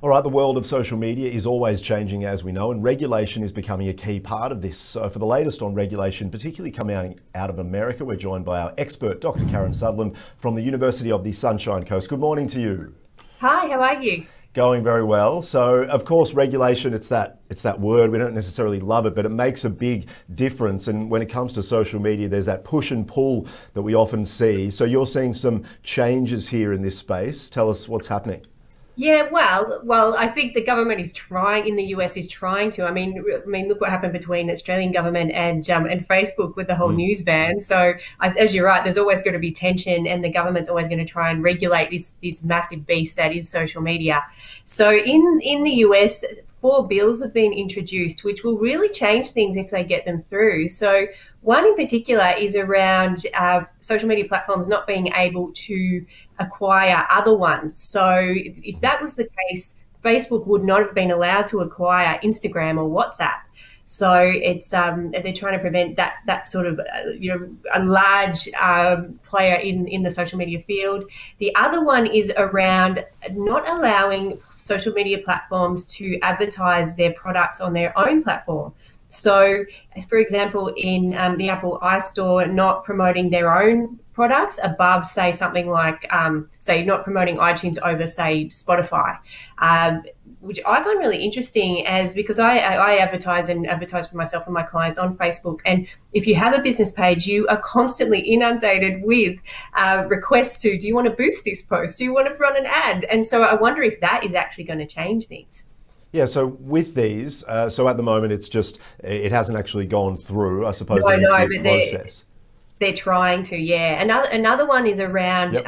All right, the world of social media is always changing, as we know, and regulation is becoming a key part of this. So for the latest on regulation, particularly coming out of America, we're joined by our expert, Dr. Karen Sutherland from the University of the Sunshine Coast. Good morning to you. Hi, how are you? Going very well. So, of course, regulation, it's that word. We don't necessarily love it, but it makes a big difference. And when it comes to social media, there's that push and pull that we often see. So you're seeing some changes here in this space. Tell us what's happening. Yeah, well, I think the government is trying in the US is trying to. I mean, look what happened between Australian government and Facebook with the whole news ban. So, as you're right, there's always going to be tension, and the government's always going to try and regulate this massive beast that is social media. So, in the US, 4 bills have been introduced, which will really change things if they get them through. So, one in particular is around social media platforms not being able to acquire other ones. So if that was the case, Facebook would not have been allowed to acquire Instagram or WhatsApp. So it's they're trying to prevent that sort of a large player in the social media field. The other one is around not allowing social media platforms to advertise their products on their own platform. So, for example, in the Apple iStore, not promoting their own products above, say, something like, say, not promoting iTunes over, say, Spotify, which I find really interesting because I advertise for myself and my clients on Facebook. And if you have a business page, you are constantly inundated with requests do you want to boost this post? Do you want to run an ad? And so I wonder if that is actually going to change things. Yeah, so with these, so at the moment it hasn't actually gone through, I suppose. No, There needs to be a process. They're trying to, yeah. Another one is around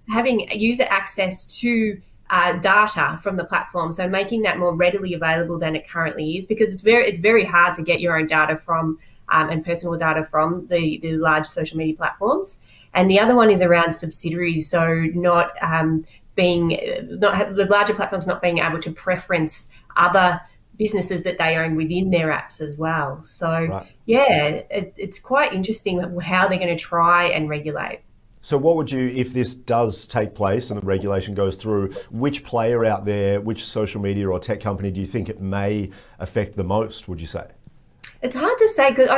having user access to data from the platform, so making that more readily available than it currently is, because it's very hard to get your own data from and personal data from the large social media platforms. And the other one is around subsidiaries, so the larger platforms not being able to preference other businesses that they own within their apps as well. So, yeah, it's quite interesting how they're going to try and regulate. So what would you, if this does take place and the regulation goes through, which player out there, which social media or tech company do you think it may affect the most, would you say? It's hard to say because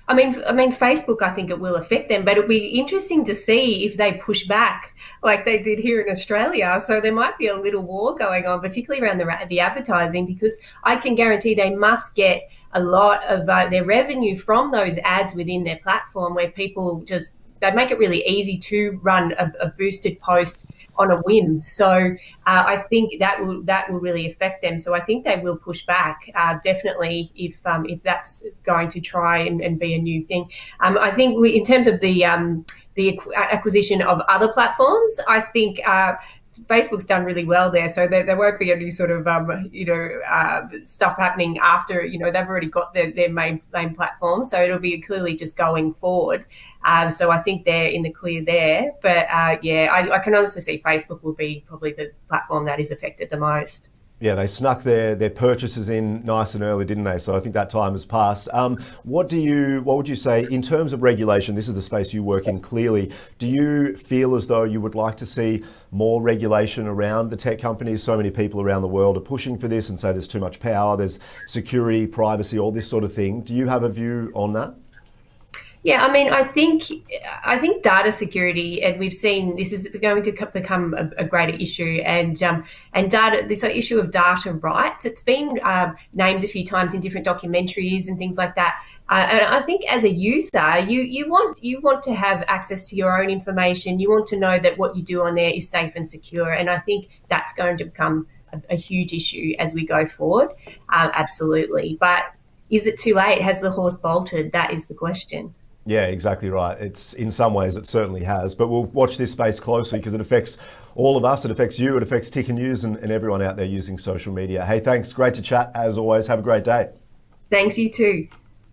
I mean, Facebook, I think it will affect them, but it'll be interesting to see if they push back like they did here in Australia. So there might be a little war going on, particularly around the advertising, because I can guarantee they must get a lot of their revenue from those ads within their platform, where people they make it really easy to run a boosted post on a whim. So I think that will really affect them. So I think they will push back definitely if that's going to try and be a new thing. I think in terms of the acquisition of other platforms, I think Facebook's done really well there, so there won't be any sort of stuff happening after. They've already got their main platform, so it'll be clearly just going forward. So I think they're in the clear there. But I can honestly see Facebook will be probably the platform that is affected the most. Yeah, they snuck their purchases in nice and early, didn't they? So I think that time has passed. What would you say in terms of regulation? This is the space you work in clearly. Do you feel as though you would like to see more regulation around the tech companies? So many people around the world are pushing for this and say there's too much power, there's security, privacy, all this sort of thing. Do you have a view on that? Yeah, I mean, I think data security, and we've seen this is going to become a greater issue, and data, this issue of data rights, it's been named a few times in different documentaries and things like that. And I think as a user, you want to have access to your own information. You want to know that what you do on there is safe and secure, and I think that's going to become a huge issue as we go forward. Absolutely, but is it too late? Has the horse bolted? That is the question. Yeah, exactly right. It's in some ways it certainly has, but we'll watch this space closely because it affects all of us. It affects you. It affects Ticker News and everyone out there using social media. Hey, thanks. Great to chat as always. Have a great day. Thanks, you too.